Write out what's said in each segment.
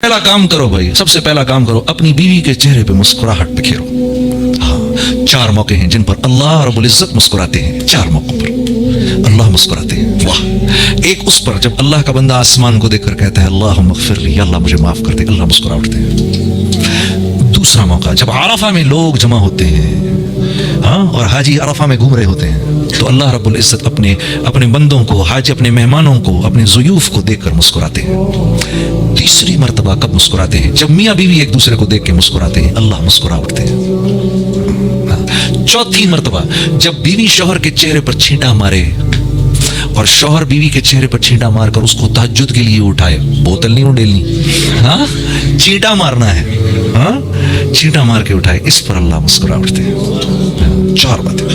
पहला काम करो भाई, सबसे पहला काम करो, अपनी बीवी के चेहरे पे मुस्कुराहट बिखेरो। हाँ, 4 मौके हैं जिन पर अल्लाह रब्बुल इज्जत मुस्कुराते हैं। 4 मौकों पर अल्लाह मुस्कुराते हैं। वाह। एक उस पर जब अल्लाह का बंदा आसमान को देखकर कहता है अल्लाहुम्मा ग़फ़िरली, अल्लाह मुझे माफ कर दे, अल्लाह मुस्कुरा उठते हैं। दूसरा मौका जब अरफा में लोग जमा होते हैं, हाँ, और हाजी अरफा में घूम रहे होते हैं, तो अल्लाह रब्बुल इज्जत अपने बंदों को, हाजी अपने मेहमानों को, अपने ज़ुयूफ को देखकर मुस्कुराते हैं। तीसरी मर्तबा कब मुस्कुराते हैं? जब मियाँ बीवी एक दूसरे को देख के मुस्कुराते हैं, अल्लाह मुस्कुरा उठते हैं। चौथी मर्तबा जब बीवी शौहर के चेहरे पर छींटा मारे और शौहर बीवी के चेहरे पर छींटा मारकर उसको तहज्जुद के लिए उठाए, बोतल नहीं उड़ेलनी, हाँ, छींटा मारना है, हाँ, छींटा मार के उठाए, इस पर अल्लाह मुस्कुरा उठते हैं। 4 बातें।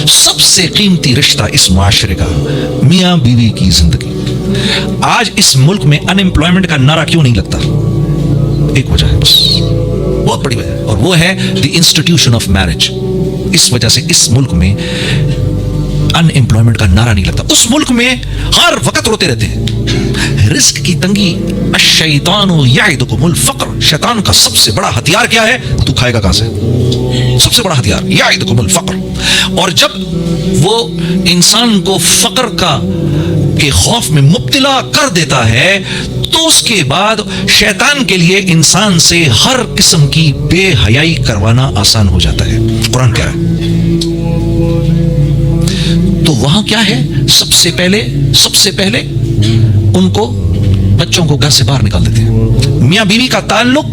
सबसे कीमती रिश्ता इस मुआशरे का मियाँ बीवी की जिंदगी। आज इस मुल्क में अनएम्प्लॉयमेंट का नारा क्यों नहीं लगता? एक वजह है बस, बहुत बड़ी वजह, और वो है द इंस्टीट्यूशन ऑफ मैरिज। इस वजह से इस मुल्क में अनएम्प्लॉयमेंट का नारा नहीं लगता। उस मुल्क में हर वक्त रोते रहते हैं, रिस्क की तंगी। अश्शैतानु यइदुकुमुल फ़क़्र, शैतान का सबसे बड़ा हथियार क्या है? तू खाएगा कहां से? सबसे बड़ा हथियार यइदुकुमुल फ़क़्र। और जब वो इंसान को फक्र के खौफ में मुब्तला कर देता है, तो उसके बाद शैतान के लिए इंसान से हर किस्म की बेहयाई करवाना आसान हो जाता है। कुरान कह रहा है। तो वहां क्या है? सबसे पहले उनको, बच्चों को घर से बाहर निकाल देते हैं। मियां बीवी का ताल्लुक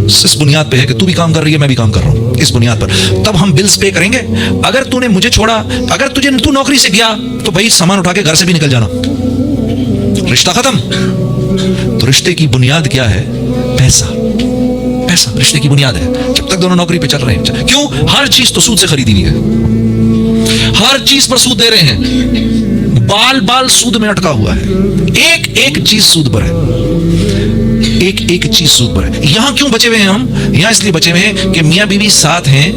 इस बुनियाद पे है कि तू भी काम कर रही है, मैं भी काम कर रहा हूं, इस बुनियाद पर। तब हम बिल्स पे करेंगे। अगर तूने मुझे छोड़ा, अगर तू नौकरी से गया, तो भाई सामान उठा के घर से भी निकल जाना, रिश्ता खत्म। तो रिश्ते की बुनियाद क्या है? पैसा रिश्ते की बुनियाद है। जब तक दोनों नौकरी पे चल रहे हैं, क्यों? हर चीज तो सूद से खरीदी हुई है, हर चीज पर सूद दे रहे हैं, बाल सूद में अटका हुआ है, एक चीज सूद पर है, एक चीज सूद पर है। यहां क्यों बचे हुए हैं हम? यहां इसलिए बचे हुए हैं कि मियां बीवी साथ हैं।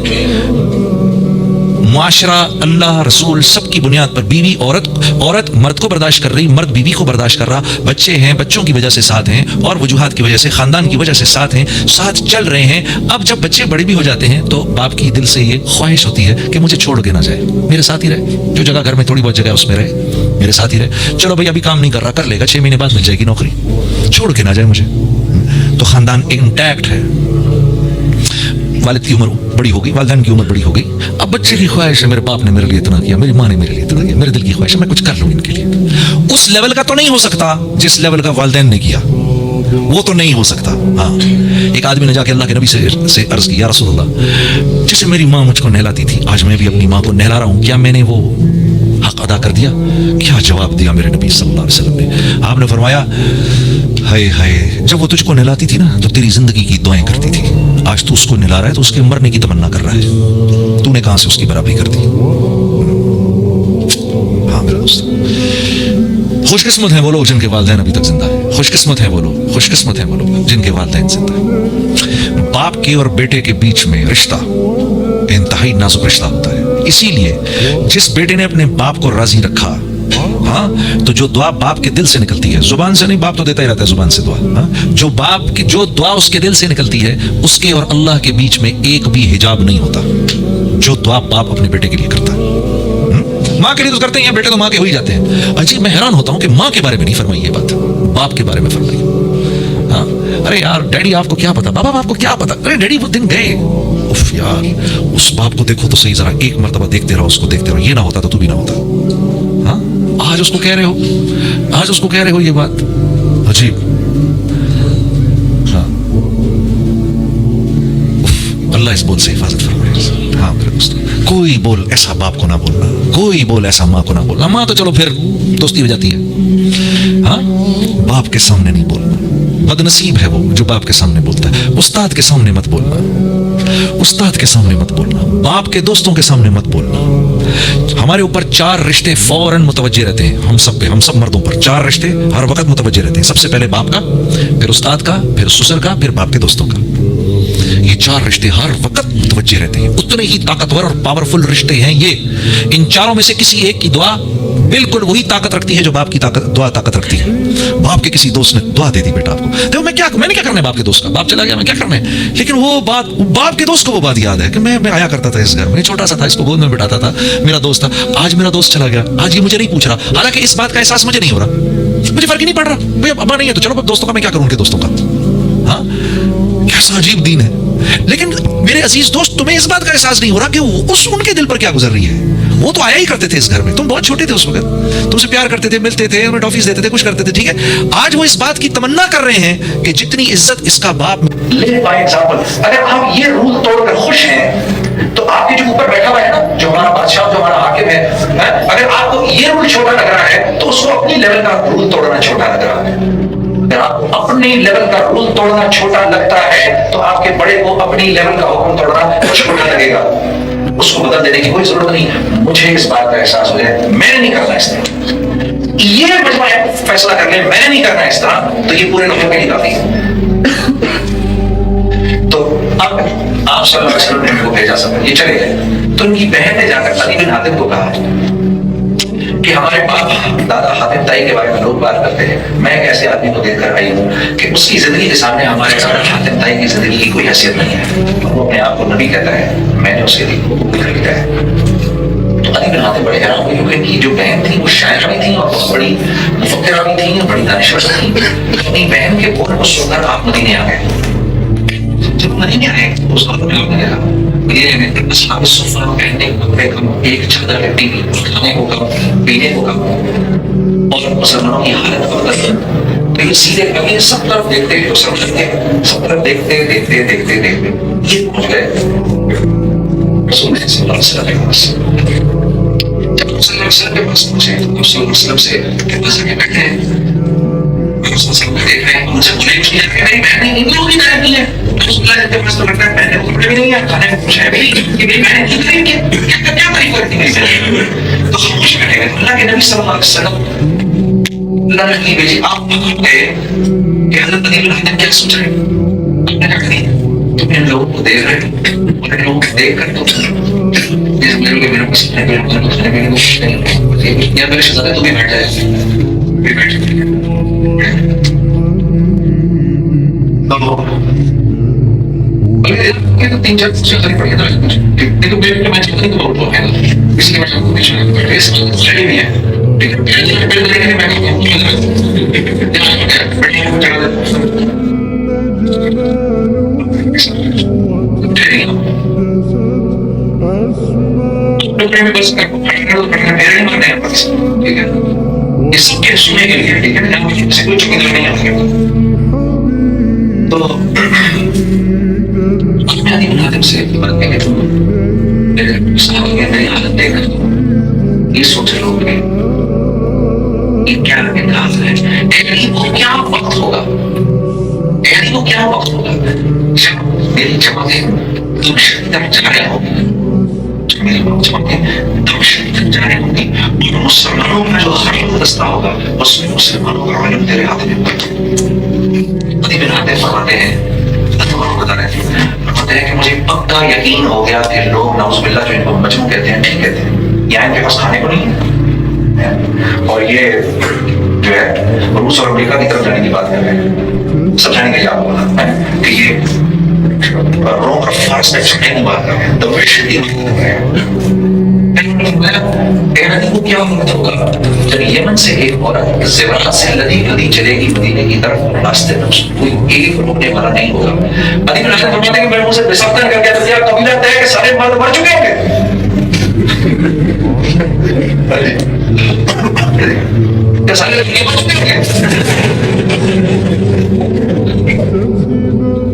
मुआशरा, अल्लाह, रसूल, सबकी बुनियाद पर बीवी औरत मर्द को बर्दाश्त कर रही, मर्द बीवी को बर्दाश्त कर रहा, बच्चे हैं, बच्चों की वजह से साथ हैं, और वजूहात की वजह से, खानदान की वजह से साथ हैं, साथ चल रहे हैं। अब जब बच्चे बड़े भी हो जाते हैं, तो बाप की दिल से ये ख्वाहिश होती है कि मुझे छोड़ के ना जाए, मेरे साथ ही रहे, जो जगह घर में थोड़ी बहुत जगह है उसमें रहे, मेरे साथ ही रहे। चलो भाई अभी काम नहीं कर रहा, कर लेगा, 6 महीने बाद मिल जाएगी नौकरी, छोड़ के ना जाए मुझे। तो खानदान इंटैक्ट है। वालिद की उम्र बड़ी हो गई, वालिदैन की उम्र बड़ी हो गई, अब बच्चे की ख्वाहिश है, मेरे बाप ने मेरे लिए इतना किया, मेरी माँ ने मेरे लिए इतना किया, मेरे दिल की ख्वाहिश है मैं कुछ कर लूँ इनके लिए। उस लेवल का तो नहीं हो सकता जिस लेवल का वालिदैन ने किया, वो तो नहीं हो सकता। हाँ, एक आदमी ने जाके अल्लाह के नबी से अर्ज की, या रसूलल्लाह, जैसे मेरी माँ मुझको नहलाती थी, आज मैं भी अपनी माँ को नहला रहा हूँ, क्या मैंने वो हक अदा कर दिया? क्या जवाब दिया मेरे नबी सल्लल्लाहु अलैहि वसल्लम ने? आपने फरमाया, हाय हाय, जब वो तुझको नहलाती थी ना, तो तेरी जिंदगी की दुआएं करती थी, आज तू उसको नहला रहा है तो उसके मरने की तमन्ना कर रहा है, तूने कहां से उसकी बराबरी कर दी? हाँ मेरे दोस्त, खुशकिस्मत है वो लोग जिनके वालिदैन अभी तक जिंदा है, खुशकिस्मत है वो लोग जिनके वालिदैन जिंदा है। बाप के और बेटे के बीच में रिश्ता इंतहाई नाजुक रिश्ता होता है। इसीलिए जिस बेटे ने अपने बाप को राजी रखा, हाँ, तो जो दुआ बाप के दिल से निकलती है, जुबान से नहीं, बाप तो देता ही रहता है जुबान से दुआ, हाँ, जो दुआ उसके दिल से निकलती है, उसके और अल्लाह के बीच में एक भी हिजाब नहीं होता। जो दुआ बाप अपने बेटे के लिए करता है, माँ के लिए तो करते हैं, बेटे तो माँ के हो ही जाते हैं। अजी मैं हैरान होता हूँ कि माँ के बारे में नहीं फरमाई ये बात, बाप के बारे में फरमाई। हाँ, अरे यार डैडी आपको क्या पता, बाबा आपको क्या पता, अरे डैडी वो दिन गए, उफ यार, उस बाप को देखो तो सही, जरा एक मर्तबा देखते रहो, उसको देखते रहो, ये ना होता तो तू भी ना होता। हाँ, आज उसको कह रहे हो ये बात, अजीब। हाँ, अल्लाह इस बोल से हिफाजत फरमाए। हाँ मेरे दोस्तों, कोई बोल ऐसा बाप को ना बोलना, कोई बोल ऐसा माँ को ना बोलना। माँ तो चलो फिर दोस्ती हो जाती है, हाँ, बाप के सामने नहीं बोलना। बदनसीब है वो जो बाप के सामने बोलता है। उस्ताद के सामने मत बोलना, उस्ताद के सामने मत बोलना, बाप के दोस्तों के सामने मत बोलना। हमारे ऊपर 4 रिश्ते फौरन मुतवज्जे रहते हैं, हम सब मर्दों पर 4 रिश्ते हर वक्त मुतवज्जे रहते हैं। सबसे पहले बाप का, फिर उस्ताद का, फिर ससुर का, फिर बाप के दोस्तों का। ये 4 रिश्ते हर वक्त मुतवज्जे रहते हैं। उतने ही ताकतवर और पावरफुल रिश्ते हैं ये। इन चारों में से किसी एक की दुआ बिल्कुल वही ताकत रखती है जो बाप की ताकत, दुआ ताकत रखती है। बाप के किसी दोस्त ने दुआ दे दी बेटा आपको, देखो मैंने क्या करना है बाप के दोस्त का, बाप चला गया मैं क्या करना है, लेकिन वो बात बाप के दोस्त को वो बात याद है कि मैं आया करता था इस घर में, छोटा सा था, इसको गोद में बिठाता था, मेरा दोस्त था, आज मेरा दोस्त चला गया, आज ये मुझे नहीं पूछ रहा, हालांकि इस बात का एहसास मुझे नहीं हो रहा, मुझे फर्क ही नहीं पड़ रहा, भाई अब्बा नहीं है तो चलो दोस्तों का मैं क्या करूं उनके दोस्तों का। हाँ, कैसा अजीब दीन है। लेकिन मेरे अजीज दोस्त, तुम्हें इस बात का एहसास नहीं हो रहा कि उनके दिल पर क्या गुजर रही है। वो तो आया ही करते थे इस घर में, तुम बहुत छोटे थे उस वक्त, तुमसे प्यार करते थे, मिलते थे, उन्हें टॉफीज देते थे, कुछ करते थे, ठीक है। आज वो इस बात की तमन्ना कर रहे हैं कि जितनी इज्जत इसका बाप। फॉर एग्जाम्पल, अगर हम ये रूल तोड़कर खुश हैं तो आपके जो ऊपर बैठा हुआ है ना, जो हमारा बादशाह, जो हमारा हाकिम है, अगर आपको ये रूल छोटा लग रहा है तो उसको अपनी लेवल का रूल तोड़ना छोटा लग रहा है। अगर आपको अपनी लेवल का रूल तोड़ना छोटा लगता है तो आपके बड़े को अपनी लेवल का हुक्म तोड़ना छोटा लगेगा। उसको बदल देने की कोई जरूरत नहीं। मुझे इस बात का एहसास हो जाए मैंने नहीं करना इस तरह, ये मजमा फैसला कर ले मैंने नहीं करना इस तरह, तो ये पूरे लोगों के लिए काफी है। तो अब आप सल्लल्लाहु अलैहि वसल्लम ने उनको भेजा, सब ये चले गए, तो उनकी बहन ने जाकर अली बिन हातिम को कहा कि हमारे बाप दादा हातिम ताई के बारे में लोग बात करते हैं, मैं एक ऐसे आदमी को देखकर आई हूँ कि उसकी जिंदगी के सामने हमारे दादा हातिम ताई की जिंदगी की कोई हैसियत नहीं है, वो अपने आप को नबी कहता है, मैंने उसके दिन को खरीदा है। तो अली बिन हातिम बड़े हैरान हुए क्योंकि इनकी जो बहन थी वो शायरा भी थी और बहुत बड़ी मुफक्किरा भी थी, बड़ी दानिशवर थी। अपनी बहन के बोल को सुनकर आप मदीने आ गए। जब मदीने आए तो उसका पहनने कपड़े कम, एक चादर लट्टी भी, खाने को कम, पीने को कम, और मुसलमानों की हालत बदल। तो ये सीधे कभी सब तरफ देखते तो समझते, सब तरफ देखते देखते देखते देखते ये पहुंच गए रसूल सल्लल्लाहु अलैहि वसल्लम। जब रसूल के पास पहुंचे तो रसूल से के पास आके बैठे हैं, देख रहे हैं, उनसे बोले कुछ नहीं, मेरी बहन इन लोगों की तरह नहीं है, के पास तो लगता है पहनने को कपड़े भी नहीं है, खाने को कुछ है भी नहीं, कि मेरी बहन की तरह क्या तारीफ करती है। तो खामोश बैठे हैं। अल्लाह के नबी सल्लल्लाहु अलैहि वसल्लम अल्लाह ने कही भेजी, आप गए कि हज़रत अली बिन हातिम क्या सोच रहे हैं, क्या करें, तुम इन लोगों को देख रहे हो, इन लोगों को देख कर तो जिस मेरे को सीखने के लिए या मेरे शहजादे तू भी बैठ जाए, भी बैठ तो तीन चार चीजें पड़ी है, देखो मेरे मैच नहीं तो बहुत है, इसलिए मैं आपको कुछ स्टडी नहीं है, ठीक है, पहले देखने में मैं बस मेरे मानने हैं बस, ठीक है, इसके सुनने के लिए, ठीक है, इससे कोई चुकी नहीं है। तो अली बिन हातिम से बात करें तो मेरी हालत देख ये सोच लो कि क्या इंतजार है, वो क्या वक्त होगा, वो क्या वक्त होगा जब मेरी जमातें तुम तक जा रहे हो, मेरी जमातें तुम तक जा रहे होंगी और मुसलमानों का जो हर दस्ता होगा उसमें मुसलमानों का इल्म तेरे हाथ में अली बिन हातिम फरमाते हैं, बता रहे हैं कि मुझे पक्का यकीन हो गया कि लोग नाउज़ुबिल्लाह जो इनको मजनू कहते हैं, ठीक कहते हैं, यहाँ इनके पास खाने को नहीं है और ये जो है रूस और अमेरिका की तरफ जाने की बात कर रहे हैं, समझाने के लिए आपको बोला कि ये रोम और फारस में छुटने की बात कर रहे हैं, तो वे वो क्या होगा जब यमन से एक औरत ज़ेवरात से लदी लदी चलेगी मदीने की तरफ, रास्ते में कोई एक रुकने वाला नहीं होगा। अदी बिन हातिम फरमाते हैं कि मेरे मुंह से बेसब्र कर गया तो क्या कबीला तय कि सारे मर्द मर चुके होंगे, क्या सारे लड़के मर चुके होंगे?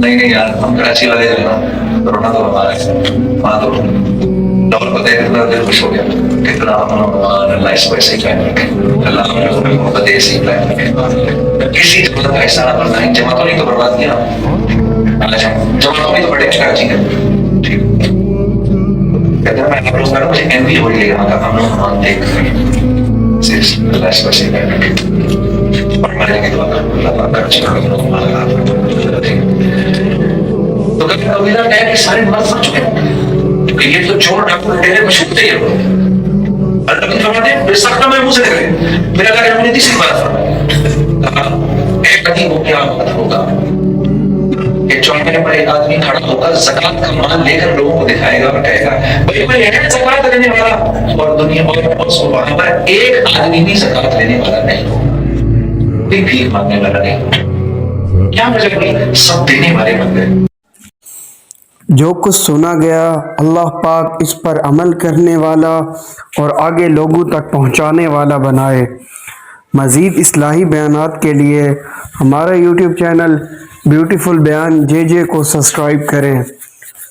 नहीं यार, हम कराची वाले जो है ना, रोना तो हमारा है, वहाँ तो डॉक्टर को देख कर दिल खुश हो गया, कितना अल्लाह इसको ऐसे ही प्लान रखे, अल्लाह हमें मोहब्बत ऐसे ही प्लान रखे, किसी जमात का ऐसा ना बनना है, जमातों ने तो बर्बाद किया, जमातों में तो बड़े कराची है, ठीक, कहते हैं मैं आप लोग मुझे एनवी हो रही है यहाँ का, हम लोग देख सिर्फ अल्लाह इसको ऐसे ही प्लान रखे और हमारे लिए दुआ करो, अल्लाह पाक कराची का लोगों को माला तो कभी कबीला कहे कि सारे मर्द मर चुके हैं, ये तो चोर डाकू लुटेरे मशहूर थे, अल्लाह की फरमाते हैं बेसख्त मेरे मुंह से निकले, मेरा अल्लाह ने मुझे तीसरी बात फरमाया, एक कदीम क्या होगा कि चौराहे पर एक आदमी खड़ा होकर ज़कात का माल लेकर लोगों को दिखाएगा और कहेगा भाई मैं है ज़कात लेने वाला, और दुनिया और वहां पर एक आदमी भी ज़कात लेने वाला नहीं होगा, कोई भीख मांगने वाला नहीं। क्या वजह हुई? सब देने वाले बन गए। जो कुछ सुना गया अल्लाह पाक इस पर अमल करने वाला और आगे लोगों तक पहुंचाने वाला बनाए। मज़ीद इस्लाही बयानात के लिए हमारा यूट्यूब चैनल ब्यूटीफुल बयान जे को सब्सक्राइब करें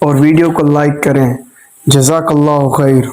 और वीडियो को लाइक करें। जज़ाकल्लाहु खैर।